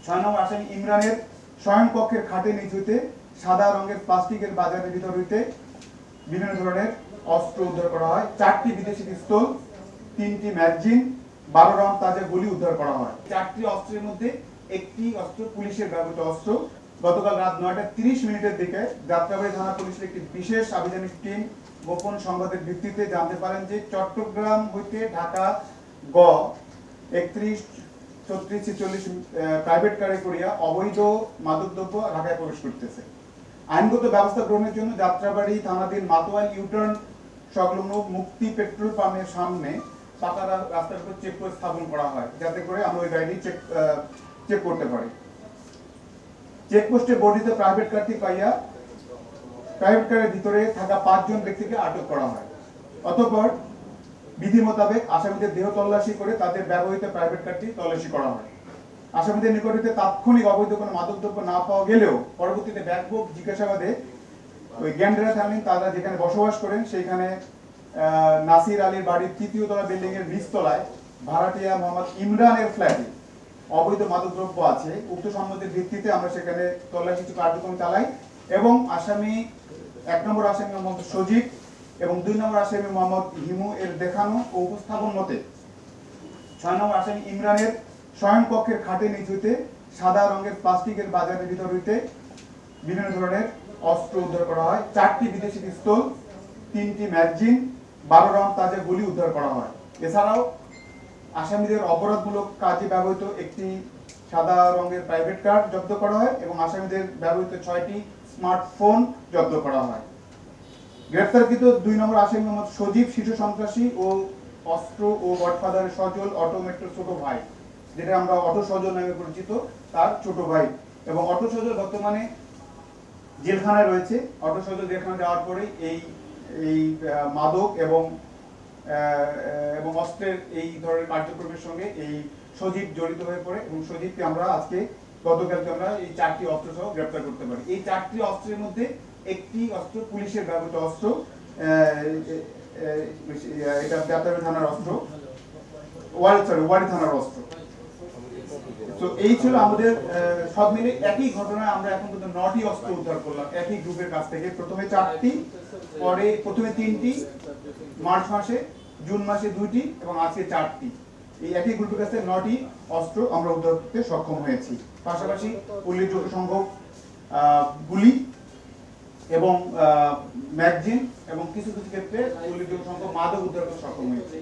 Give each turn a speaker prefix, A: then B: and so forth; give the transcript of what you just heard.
A: 6 নম্বর আসামি ইমরানের শয়নকক্ষের খাটে নিচ হইতে সাদা রঙের প্লাস্টিকের বাজারের ভিতর হইতে বিভিন্ন ধরনের অস্ত্র উদ্ধার করা হয়। 4টি বিদেশি পিস্তল, 3টি ম্যাগাজিন, 12 রাউন্ড তাজা গুলি উদ্ধার করা হয়। 4টি অস্ত্রের মধ্যে একটি অস্ত্র পুলিশের ব্যবহৃত অস্ত্র। গতকাল রাত 9:30 দিকে যাত্রাবাড়ী থানা পুলিশের একটি বিশেষ আভিযানিক টিম গোপন সংবাদের ভিত্তিতে জানতে পারেন যে চট্টগ্রাম হইতে ঢাকা গ 31-36-46 প্রাইভেট কারে করিয়া অবৈধ মাদকদ্রব্য ঢাকায় প্রবেশ করতেছে। আইনগত ব্যবস্থা গ্রহণের জন্য যাত্রাবাড়ী থানাধীন মাতোয়াল ইউটার্ন সংলগ্ন মুক্তি পেট্রোল পাম্পের সামনে পাকা রাস্তার উপর চেকপোস্ট স্থাপন করা হয়, যাতে করে আমরা ওই গাড়ি চেক করতে পারি। চেকপোস্টে বর্ধিত প্রাইভেট কারটি পাইয়া প্রাইভেট কারের ভিতরে থাকা 5 জন ব্যক্তিকে আটক করা হয়। অতঃপর বিধি মোতাবেক আসামিদের দেহ তল্লাশি করে তাদের ব্যবহৃত প্রাইভেট কারটি তল্লাশি করা হয়। আসামিদের নিকট হইতে তাৎক্ষণিক অবৈধ কোনো মাদকদ্রব্য না পাওয়া গেলেও পরবর্তীতে ব্যাপক জিজ্ঞাসাবাদে ওই জ্ঞানডেরা থামিন তারা যেখানে বসবাস করেন সেইখানে নাসির আলীর বাড়ির 3য় তলা বিল্ডিং এর 20 তলায় ভাড়াটিয়া মোহাম্মদ ইমরানের ফ্ল্যাটে অবৈধ মাদকদ্রব্য আছে। উক্ত সম্মতির ভিত্তিতে আমরা সেখানে তল্লাশি কার্যক্রম চালাই এবং আসামি 1 নম্বর আসামি মোহাম্মদ সজীব এবং 2 নম্বর আসামি মোহাম্মদ হিমু এর দেখানো ও উপস্থাপন মতে 6 নম্বর আসামি ইমরানের শয়নকক্ষের খাটে নিচ হইতে সাদা রঙের প্লাস্টিকের বাজারের ভিতর হইতে বিভিন্ন ধরনের অস্ত্র উদ্ধার করা হয়। 4টি বিদেশি পিস্তল, 3টি ম্যাগাজিন, 12 রাউন্ড তাজা গুলি উদ্ধার করা হয়। এছাড়াও আসামিদের অপরাধমূলক কাজে ব্যবহৃত একটি সাদা রঙের প্রাইভেট কার জব্দ করা হয় এবং আসামিদের ব্যবহৃত 6টি স্মার্টফোন জব্দ করা হয়। গ্রেফতারকৃত 2 নম্বর আসামি মোহাম্মদ সজীব শীর্ষ সন্ত্রাসী ও অস্ত্র ও গডফাদারের সজল অটো মেট্রোর ছোট ভাই, যেটা আমরা অটো সজল নামে পরিচিত, তার ছোট ভাই। এবং অটো সজল বর্তমানে জেলখানায় রয়েছে। অটো সজল জেলখানায় যাওয়ার পরে এই মাদক এবং অস্ত্রের এই ধরনের কার্যক্রমের সঙ্গে এই সজীব জড়িত হয়ে পড়ে এবং সজীবকে আমরা গতকালকে আমরা এই 4টি অস্ত্র সহ গ্রেফতার করতে পারি। এই 4টি অস্ত্রের মধ্যে একটি অস্ত্র পুলিশের ব্যবহৃত অস্ত্র, এটা যাত্রাবাড়ী থানার অস্ত্র, ওয়ারি থানার অস্ত্র। তো এই ছিল আমাদের সব মিলে একই ঘটনায় আমরা এখন পর্যন্ত 9টি অস্ত্র উদ্ধার করলাম একই গ্রুপের কাছ থেকে। প্রথমে 4টি, প্রথমে 3টি, মার্চ মাসে, জুন মাসে 2টি এবং আজকে 4টি। এই একই গ্রুপের কাছ থেকে 9টি অস্ত্র আমরা উদ্ধার করতে সক্ষম হয়েছি। পাশাপাশি উল্লেখযোগ্য সংখ্যক গুলি এবং ম্যাগাজিন এবং কিছু কিছু ক্ষেত্রে উল্লেখযোগ্য সংখ্যক মাদক উদ্ধার করতে সক্ষম হয়েছে।